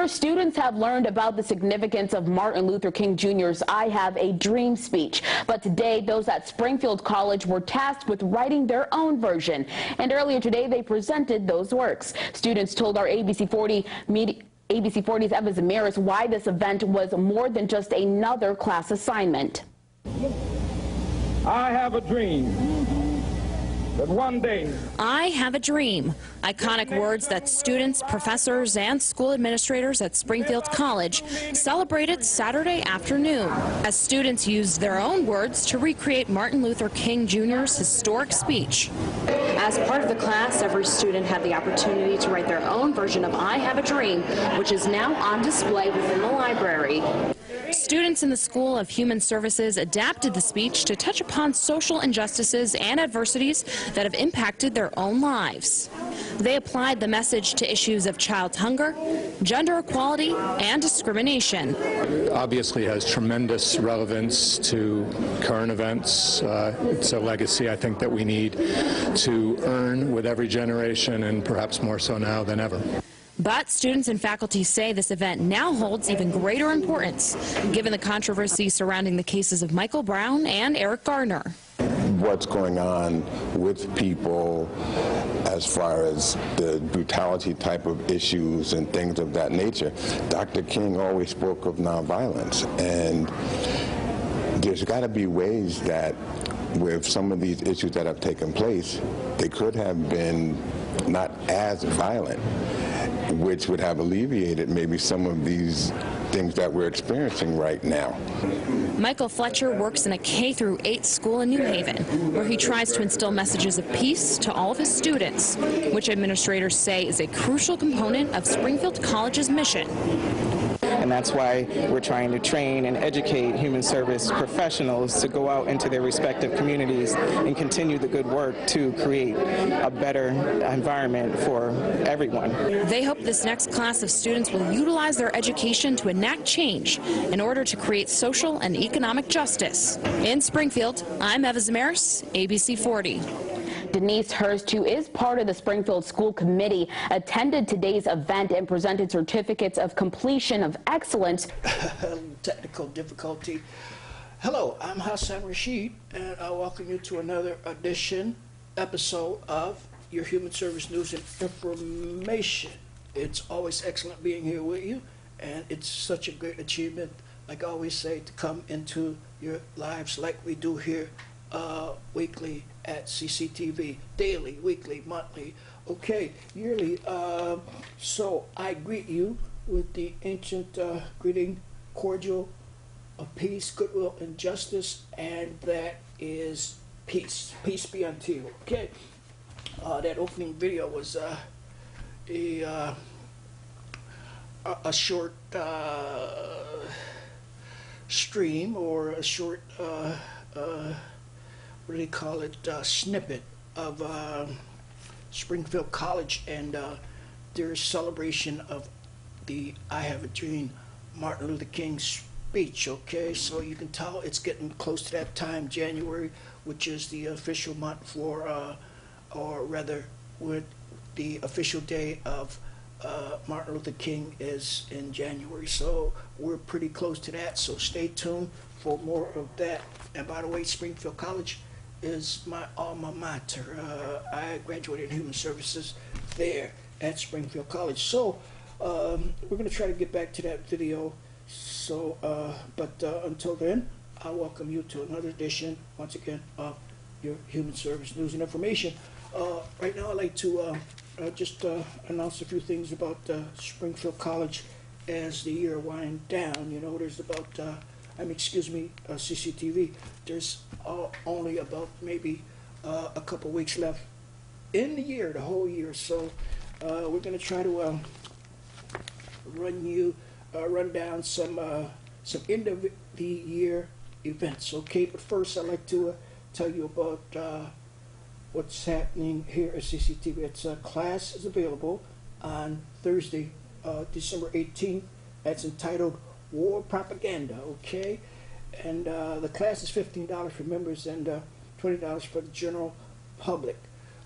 Students have learned about the significance of Martin Luther King Jr.'s I Have a Dream speech. But today, those at Springfield College were tasked with writing their own version. And earlier today, they presented those works. Students told our ABC 40's Eva Zamiris why this event was more than just another class assignment. I have a dream that one day. I have a dream. Iconic words that students, professors, and school administrators at Springfield College celebrated Saturday afternoon as students used their own words to recreate Martin Luther King Jr.'s historic speech. As part of the class, every student had the opportunity to write their own version of I Have a Dream, which is now on display within the library. Students in the School of Human Services adapted the speech to touch upon social injustices and adversities that have impacted their own lives. They applied the message to issues of child hunger, gender equality, and discrimination. Obviously has tremendous relevance to current events. It's a legacy I think that we need to earn with every generation, and perhaps more so now than ever. But students and faculty say this event now holds even greater importance, given the controversy surrounding the cases of Michael Brown and Eric Garner. What's going on with people as far as the brutality type of issues and things of that nature. Dr. King always spoke of nonviolence, and there's got to be ways that with some of these issues that have taken place, they could have been not as violent, which would have alleviated maybe some of these things that we're experiencing right now. Michael Fletcher works in a K-8 school in New Haven, where he tries to instill messages of peace to all of his students, which administrators say is a crucial component of Springfield College's mission. And that's why we're trying to train and educate human service professionals to go out into their respective communities and continue the good work to create a better environment for everyone. They hope this next class of students will utilize their education to enact change in order to create social and economic justice. In Springfield, I'm Eva Zamiris, ABC 40. Denise Hurst, who is part of the Springfield School Committee, attended today's event and presented certificates of completion of excellence. Technical difficulty. Hello, I'm Hassan Rashid, and I welcome you to another episode of your Human Service News and Information. It's always excellent being here with you, and it's such a great achievement, like I always say, to come into your lives like we do here weekly at CCTV, daily, weekly, monthly, okay, yearly. So I greet you with the ancient greeting, cordial of peace, goodwill, and justice, and that is peace. Peace be unto you, okay? That opening video was a short stream, or a short what do they call it, snippet of Springfield College and their celebration of the I Have a Dream Martin Luther King speech, okay? So you can tell it's getting close to that time, January, which is the official month for, or rather, with the official day of Martin Luther King is in January. So we're pretty close to that, so stay tuned for more of that. And by the way, Springfield College is my alma mater. I graduated in Human Services there at Springfield College. So we're going to try to get back to that video. So, but until then, I welcome you to another edition, once again, of your Human Service News and Information. Right now, I'd like to just announce a few things about Springfield College as the year winds down. You know, there's about CCTV, there's only about maybe a couple weeks left in the year, the whole year. So we're going to try to run down some end of the year events, okay? But first, I'd like to tell you about what's happening here at CCTV. It's class is available on Thursday, December 18th. That's entitled War Propaganda, okay? And the class is $15 for members and $20 for the general public.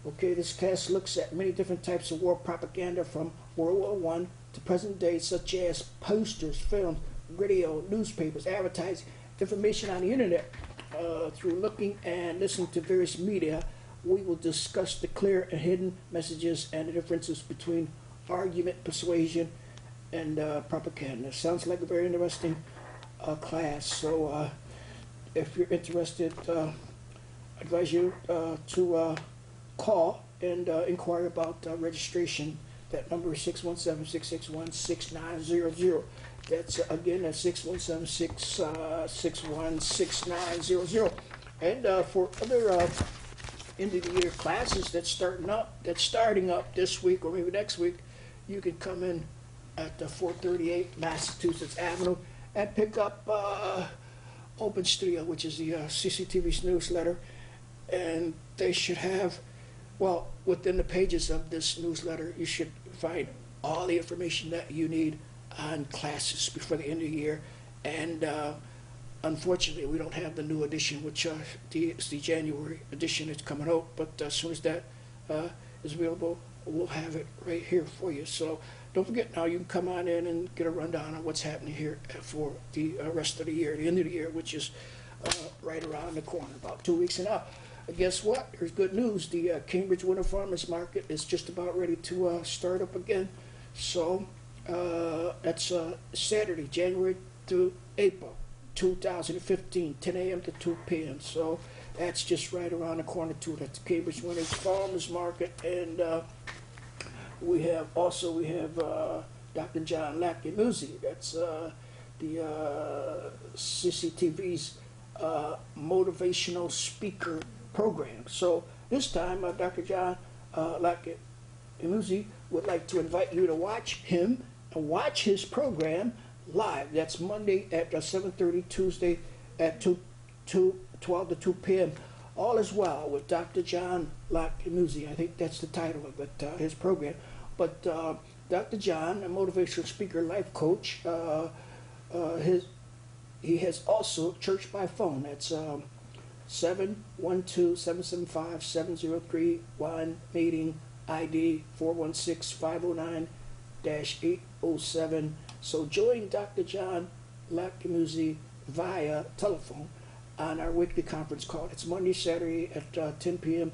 Okay, this class looks at many different types of war propaganda from World War I to present day, such as posters, films, radio, newspapers, advertising, information on the internet. Through looking and listening to various media, we will discuss the clear and hidden messages and the differences between argument, persuasion, and propaganda. Sounds like a very interesting class. So if you're interested, I advise you to call and inquire about registration. That number is 617-661-6900. That's again at 617-661-6900. And for other end of the year classes that's starting up this week or maybe next week, you can come in at 438 Massachusetts Avenue and pick up Open Studio, which is the CCTV's newsletter, and they should have, well, within the pages of this newsletter, you should find all the information that you need on classes before the end of the year. And unfortunately, we don't have the new edition, which is the January edition that's coming out, but as soon as that is available, we'll have it right here for you. So don't forget, now you can come on in and get a rundown on what's happening here for the rest of the year, the end of the year, which is right around the corner, about 2 weeks and up. Guess what? There's good news. The Cambridge Winter Farmers Market is just about ready to start up again. So that's Saturday, January through April 2015, 10 a.m. to 2 p.m. So that's just right around the corner too. That's the Cambridge Winter Farmers Market. And we have Dr. John Lackey-Musi. That's the CCTV's motivational speaker program. So this time, Dr. John Lackey-Musi would like to invite you to watch him and watch his program live. That's Monday at 7:30, Tuesday at 12 to 2 p.m. All is well with Dr. John Lackey-Musi. I think that's the title of it, his program. But Dr. John, a motivational speaker, life coach, he has also Church by Phone. That's 712-775-7031, meeting ID 416-509-807. So join Dr. John Lackey-Musi via telephone on our weekly conference call. It's Monday, Saturday at 10 p.m.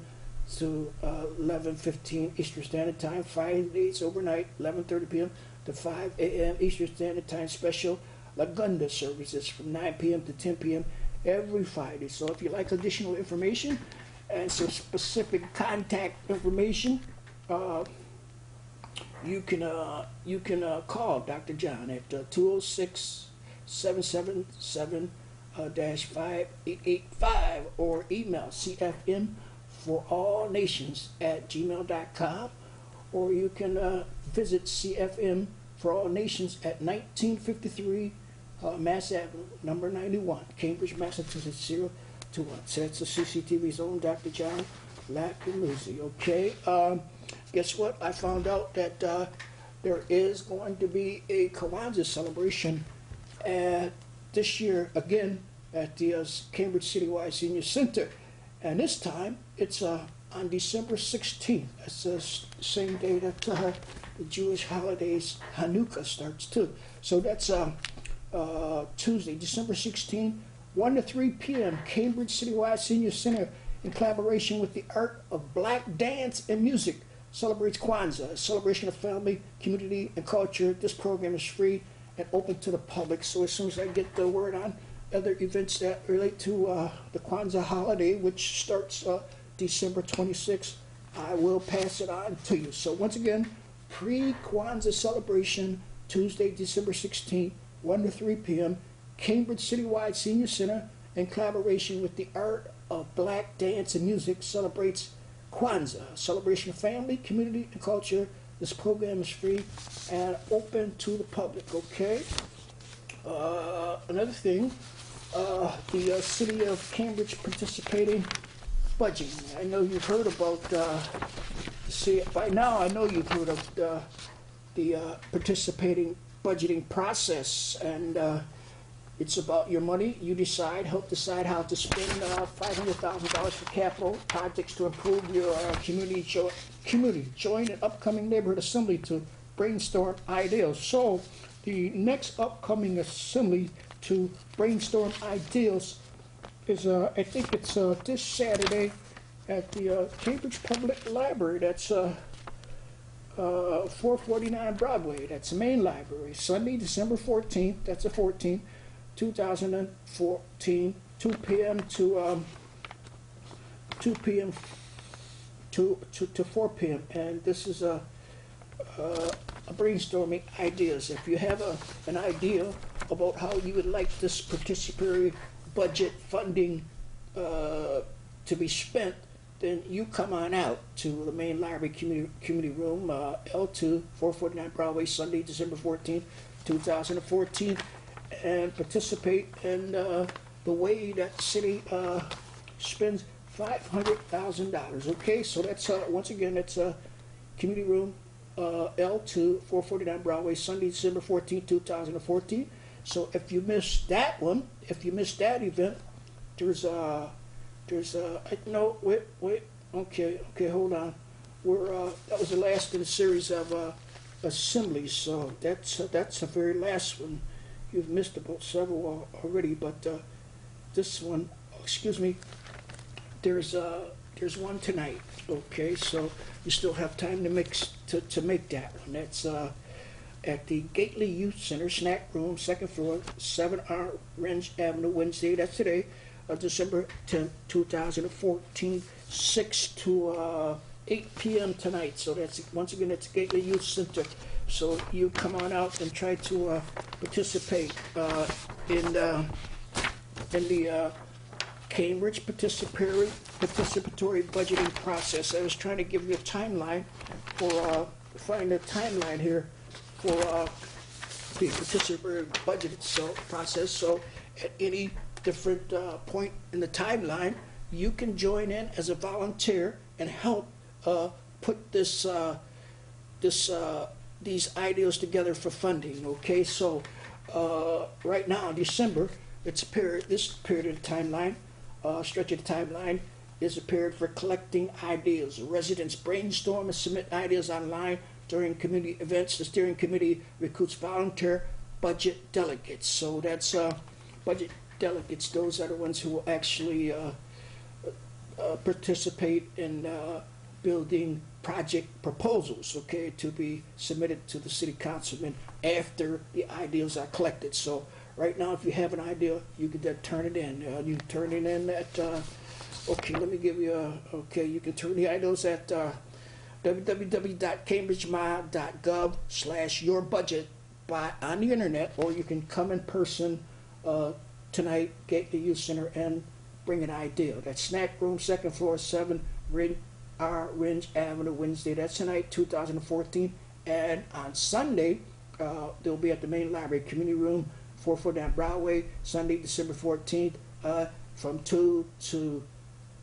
to 11:15 Eastern Standard Time. Fridays overnight, 11:30 p.m. to 5 a.m. Eastern Standard Time. Special Lagunda services from 9 p.m. to 10 p.m. every Friday. So if you like additional information and some specific contact information, you can call Dr. John at 206-777-5885 or email cfmforallnations@gmail.com, or you can visit CFM for All Nations at 1953 Mass Avenue, number 91, Cambridge, Massachusetts, 021. So that's the CCTV's own Dr. John Lackey-Musi. Okay, guess what? I found out that there is going to be a Kwanzaa celebration this year again at the Cambridge Citywide Senior Center. And this time it's on December 16th. That's the same day that the Jewish holidays Hanukkah starts too. So that's Tuesday, December 16th, 1 to 3 p.m. Cambridge Citywide Senior Center, in collaboration with the Art of Black Dance and Music, celebrates Kwanzaa, a celebration of family, community, and culture. This program is free and open to the public. So as soon as I get the word on other events that relate to the Kwanzaa holiday, which starts December 26th, I will pass it on to you. So once again, pre-Kwanzaa celebration, Tuesday, December 16th, 1 to 3 p.m., Cambridge Citywide Senior Center, in collaboration with the Art of Black Dance and Music, celebrates Kwanzaa, a celebration of family, community, and culture. This program is free and open to the public, okay? Another thing, the City of Cambridge participating budgeting. I know you've heard about, by now I know you've heard of the participating budgeting process, and it's about your money. You help decide how to spend $500,000 for capital projects to improve your community. Join an upcoming neighborhood assembly to brainstorm ideas. So the next upcoming assembly to brainstorm ideas is, I think it's this Saturday at the Cambridge Public Library. That's 449 Broadway. That's the main library. Sunday, December 14th. That's the 14th, 2014, 2 p.m. to 2 p.m. to 4 p.m. And this is a brainstorming ideas. If you have an idea about how you would like this participatory budget funding to be spent, then you come on out to the main library community room, L2, 449 Broadway, Sunday, December 14th, 2014, and participate in the way that the city spends $500,000. Okay, so that's once again, it's community room L2, 449 Broadway, Sunday, December 14th, 2014. So if you missed that one, if you missed that event, there's no, wait, okay, hold on. That was the last in a series of assemblies, so that's the very last one. You've missed about several already, but this one, excuse me, there's one tonight. Okay, so you still have time to make that one. That's at the Gately Youth Center, snack room, second floor, 7R Orange Avenue, Wednesday. That's today. December 10th, 2014, 6 to 8 p.m. tonight. So that's, once again, it's Gately Youth Center. So you come on out and try to participate in the Cambridge participatory budgeting process. I was trying to give you a timeline for, find a timeline here for the participatory budget process. So at any different point in the timeline, you can join in as a volunteer and help put these ideas together for funding. Okay, so right now in December, it's a period. This period of the timeline, stretch of the timeline, is a period for collecting ideas. Residents brainstorm and submit ideas online during community events. The steering committee recruits volunteer budget delegates. So that's budget delegates. Those are the ones who will actually participate in building project proposals, okay, to be submitted to the city councilman after the ideas are collected. So right now, if you have an idea, you can then turn it in. You turn it in at, okay, let me give you okay, you can turn the ideas at www.cambridgemi.gov/yourbudget on the internet, or you can come in person tonight, Gately Youth Center, and bring an idea. That's snack room, second floor, 7 Orange Avenue, Wednesday. That's tonight, 2014. And on Sunday, they'll be at the main library, community room, 449 Broadway, Sunday, December 14th, from 2 to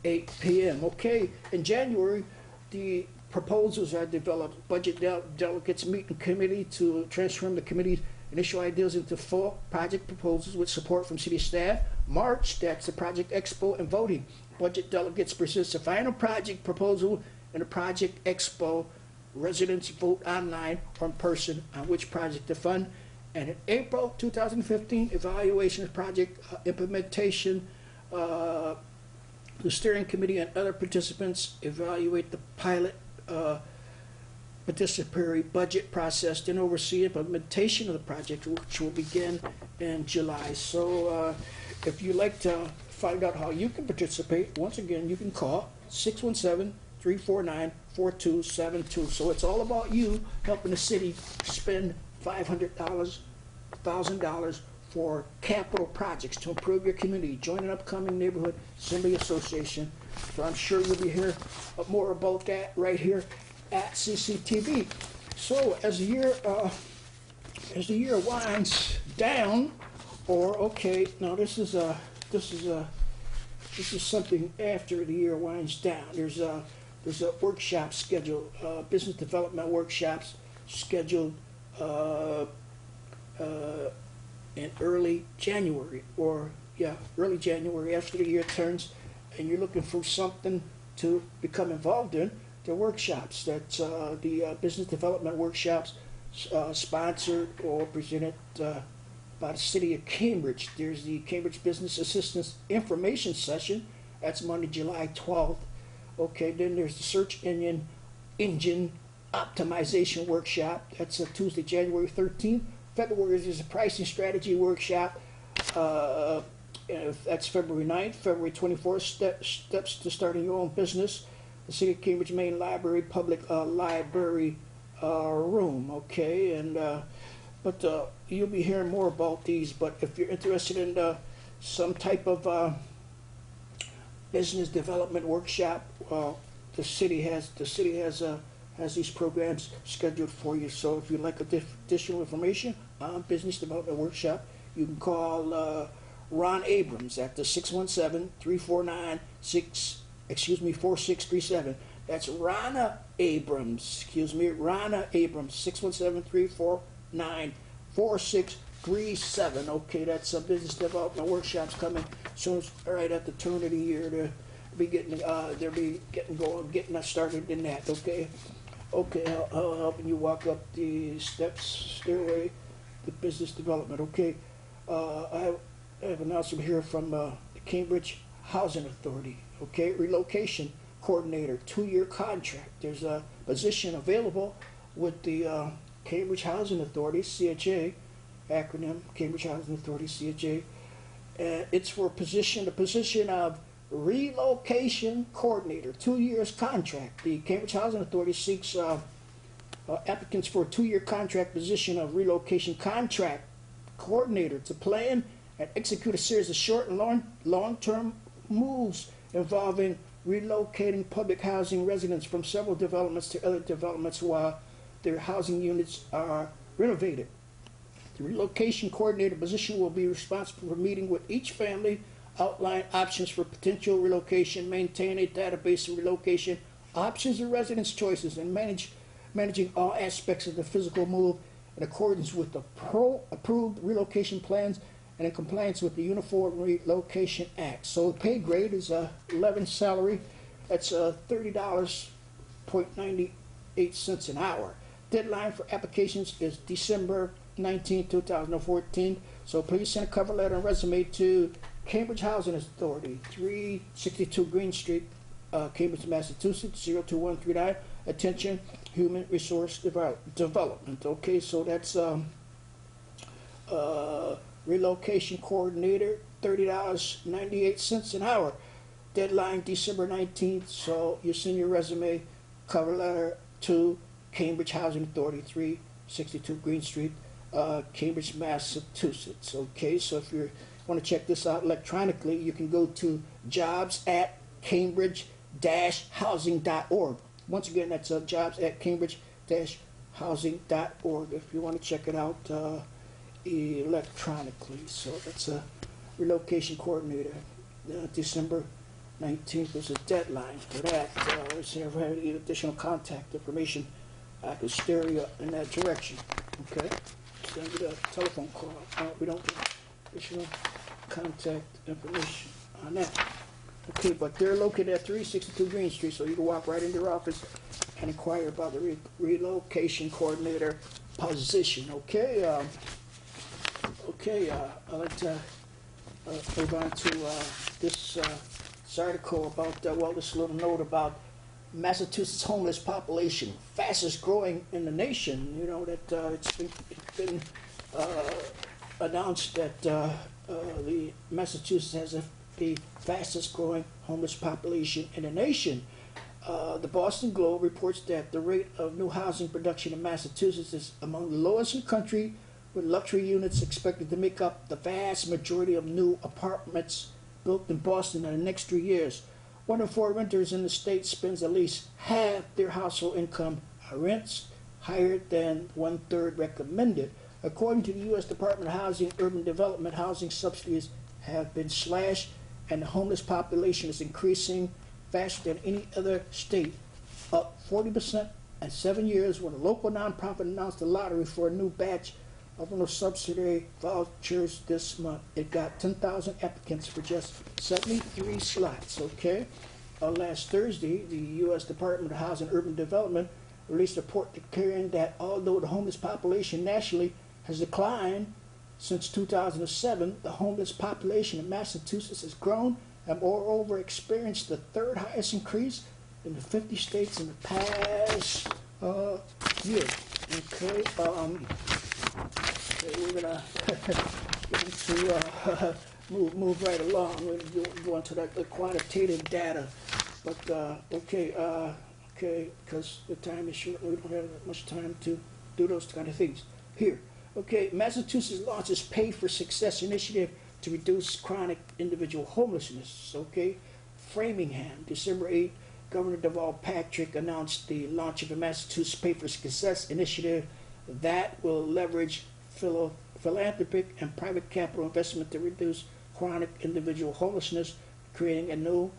8 p.m. Okay, in January, the proposals are developed. Budget delegates meet in committee to transform the committee's initial ideas into full project proposals with support from city staff. March, that's the project expo and voting. Budget delegates present the final project proposal in the project expo. Residents vote online or in person on which project to fund. And in April 2015, evaluation of project implementation. The steering committee and other participants evaluate the pilot participatory budget process, then oversee implementation of the project, which will begin in July. So if you'd like to find out how you can participate, once again, you can call 617-349-4272. So it's all about you helping the city spend $500,000 for capital projects to improve your community. Join an upcoming neighborhood assembly association. So I'm sure you'll be hearing more about that right here at CCTV. So as the year winds down, or okay, now this is something after the year winds down. There's a workshop scheduled, business development workshops scheduled in early January, early January after the year turns, and you're looking for something to become involved in. The workshops, that's the business development workshops sponsored or presented by the City of Cambridge. There's the Cambridge Business Assistance Information Session. That's Monday, July 12th. Okay, then there's the Search Engine Optimization Workshop. That's Tuesday, January 13th. February, there's a Pricing Strategy Workshop. That's February 9th. February 24th, steps to starting your own business. The City of Cambridge Main Library, Public Library Room. Okay, and but you'll be hearing more about these. But if you're interested in some type of business development workshop, the city has these programs scheduled for you. So if you'd like additional information on business development workshop, you can call Ron Abrams at the 617-349-4637. That's Ronna Abrams. Ronna Abrams, 617-349-4637. Okay, that's some business development workshops coming soon, right at the turn of the year. To be getting, they'll be getting us started in that. Okay, helping you walk up the stairway to business development. Okay, I have an announcement here from the Cambridge Housing Authority. Okay, relocation coordinator, 2-year contract. There's a position available with the Cambridge Housing Authority, CHA, acronym Cambridge Housing Authority, CHA. It's for the position of relocation coordinator, 2 years contract. The Cambridge Housing Authority seeks applicants for a 2-year contract position of relocation contract coordinator to plan and execute a series of short and long-term moves involving relocating public housing residents from several developments to other developments while their housing units are renovated. The relocation coordinator position will be responsible for meeting with each family, outline options for potential relocation, maintain a database of relocation options and residents' choices, and managing all aspects of the physical move in accordance with the approved relocation plans and in compliance with the Uniform Relocation Act. So the pay grade is 11 salary. That's $30.98 an hour. Deadline for applications is December 19, 2014. So please send a cover letter and resume to Cambridge Housing Authority, 362 Green Street, Cambridge, Massachusetts, 02139. Attention, Human Resource Development. Okay, so that's relocation coordinator, $30.98 an hour. Deadline December 19th. So you send your resume, cover letter to Cambridge Housing Authority, 362 Green Street, Cambridge, Massachusetts. Okay, so if you want to check this out electronically, you can go to jobs@cambridge-housing.org. Once again, that's jobs@cambridge-housing.org if you want to check it out electronically. So that's a relocation coordinator. December 19th is a deadline for that. Let's see if I have any additional contact information. I can steer you in that direction. Okay? Send you a telephone call. We don't get additional contact information on that. Okay, but they're located at 362 Green Street, so you can walk right into their office and inquire about the relocation coordinator position. Okay? I'd like to move on to this article about, this little note about Massachusetts homeless population, fastest growing in the nation. You know that it's been announced that the Massachusetts has the fastest growing homeless population in the nation. The Boston Globe reports that the rate of new housing production in Massachusetts is among the lowest in the country, with luxury units expected to make up the vast majority of new apartments built in Boston in the next 3 years. 1 in 4 renters in the state spends at least half their household income on rents higher than 1/3 recommended. According to the U.S. Department of Housing and Urban Development, housing subsidies have been slashed and the homeless population is increasing faster than any other state, up 40% in 7 years when a local nonprofit announced a lottery for a new batch of one of subsidy vouchers this month. It got 10,000 applicants for just 73 slots. Okay. Last Thursday, the U.S. Department of Housing and Urban Development released a report declaring that although the homeless population nationally has declined since 2007, the homeless population in Massachusetts has grown and moreover experienced the third highest increase in the 50 states in the past year. Okay, we're gonna get into move right along. We're gonna go into the quantitative data, but okay, because the time is short, we don't have that much time to do those kind of things here. Okay, Massachusetts launches Pay for Success initiative to reduce chronic individual homelessness. Okay, Framingham, December 8th, Governor Deval Patrick announced the launch of the Massachusetts Pay for Success initiative that will leverage philanthropic and private capital investment to reduce chronic individual homelessness, creating a new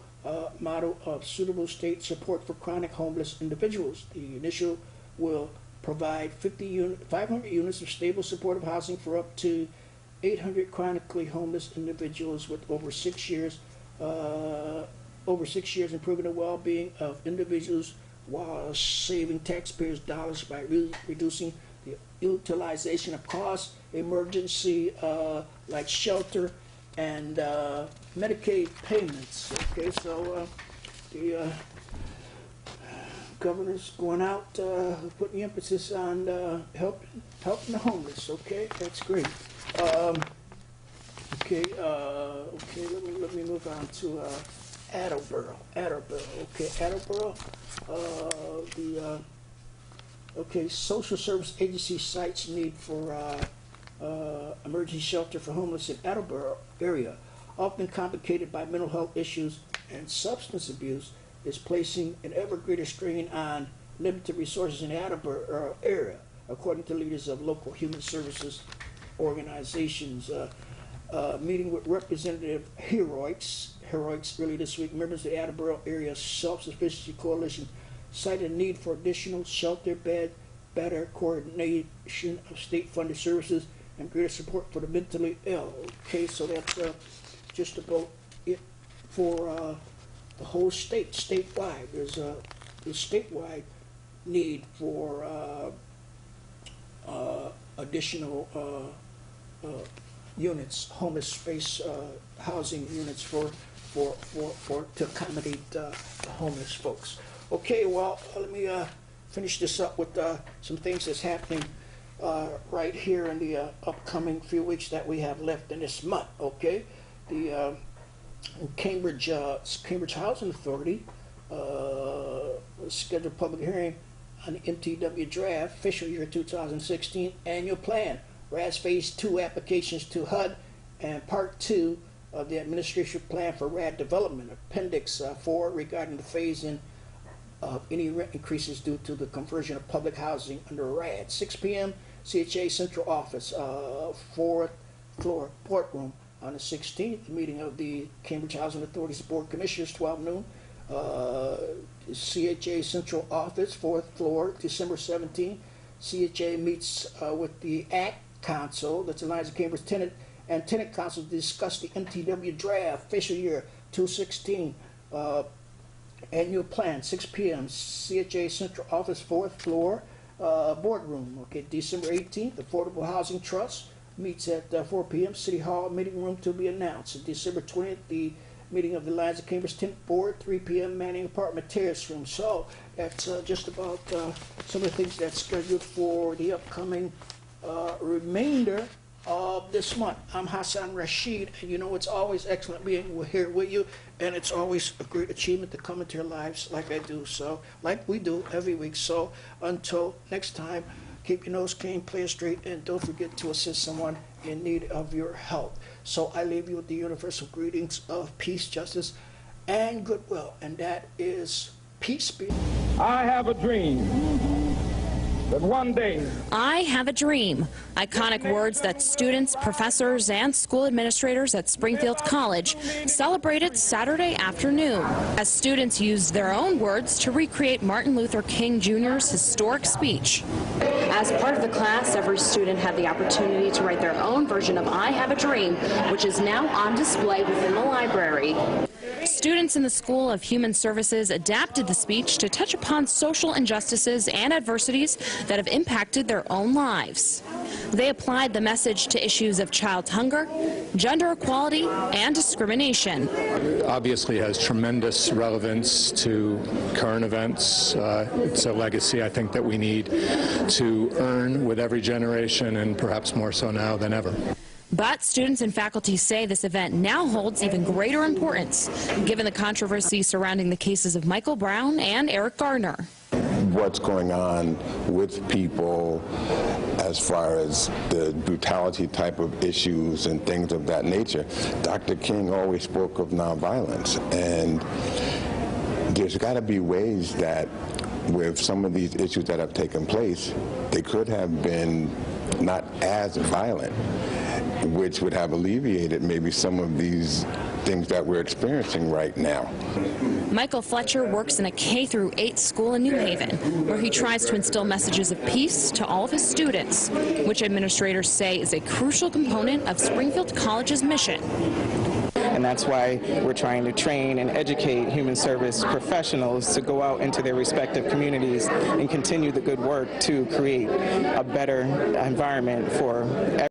model of suitable state support for chronic homeless individuals. The initiative will provide 500 units of stable supportive housing for up to 800 chronically homeless individuals with over 6 years improving the well-being of individuals while saving taxpayers dollars by reducing the utilization of costs, emergency like shelter and Medicaid payments. Okay, so the governor's going out putting emphasis on helping the homeless. Okay, that's great. Okay, let me move on to Attleboro. Okay, Attleboro. Okay, social service agency cites need for emergency shelter for homeless in Attleboro area, often complicated by mental health issues and substance abuse, is placing an ever greater strain on limited resources in the Attleboro area, according to leaders of local human services organizations. Meeting with Representative Heroics early this week, members of the Attleboro Area Self-Sufficiency Coalition cited a need for additional shelter bed, better coordination of state-funded services, and greater support for the mentally ill. Okay, so that's just about it for the whole state, statewide. There's a statewide need for additional units, homeless space housing units to accommodate the homeless folks. Okay, well, let me finish this up with some things that's happening right here in the upcoming few weeks that we have left in this month. Okay, the Cambridge Housing Authority scheduled public hearing on the MTW draft fiscal year 2016 annual plan, RAS Phase 2 applications to HUD, and Part 2 of the administration plan for RAD development, Appendix 4 regarding the phase-in of any rent increases due to the conversion of public housing under RAD. 6 p.m. CHA Central Office, 4th floor, boardroom on the 16th, the meeting of the Cambridge Housing Authority's Board of Commissioners, 12 noon. CHA Central Office, 4th floor, December 17th. CHA meets with the ACT Council, that's Alliance of Cambridge Tenant and Tenant Council, to discuss the MTW draft fiscal year 2016 annual plan, 6 p.m. CHA Central Office, 4th floor, boardroom. Okay, December 18th, Affordable Housing Trust meets at 4 p.m. City Hall meeting room to be announced. December 20th, the meeting of the Alliance of Cambridge Tenant Board, 3 p.m. Manning Apartment Terrace Room. So that's just about some of the things that's scheduled for the upcoming remainder of this month. I'm Hassan Rashid, and you know it's always excellent being here with you, and it's always a great achievement to come into your lives like I do, so like we do every week. So until next time, keep your nose clean, play it straight, and don't forget to assist someone in need of your help. So I leave you with the universal greetings of peace, justice, and goodwill, and that is peace be. I have a dream that one day. I have a dream. Iconic words that students, professors, and school administrators at Springfield College celebrated Saturday afternoon as students used their own words to recreate Martin Luther King Jr.'s historic speech. As part of the class, every student had the opportunity to write their own version of I Have a Dream, which is now on display within the library. Students in the School of Human Services adapted the speech to touch upon social injustices and adversities that have impacted their own lives. They applied the message to issues of child hunger, gender equality, and discrimination. Obviously has tremendous relevance to current events. It's a legacy I think that we need to earn with every generation, and perhaps more so now than ever. But students and faculty say this event now holds even greater importance, given the controversy surrounding the cases of Michael Brown and Eric Gardner. What's going on with people as far as the brutality type of issues and things of that nature. Dr. King always spoke of nonviolence, and there's got to be ways that with some of these issues that have taken place, they could have been not as violent, which would have alleviated maybe some of these things that we're experiencing right now. Michael Fletcher works in a K-8 school in New Haven, where he tries to instill messages of peace to all of his students, which administrators say is a crucial component of Springfield College's mission. And that's why we're trying to train and educate human service professionals to go out into their respective communities and continue the good work to create a better environment for everyone.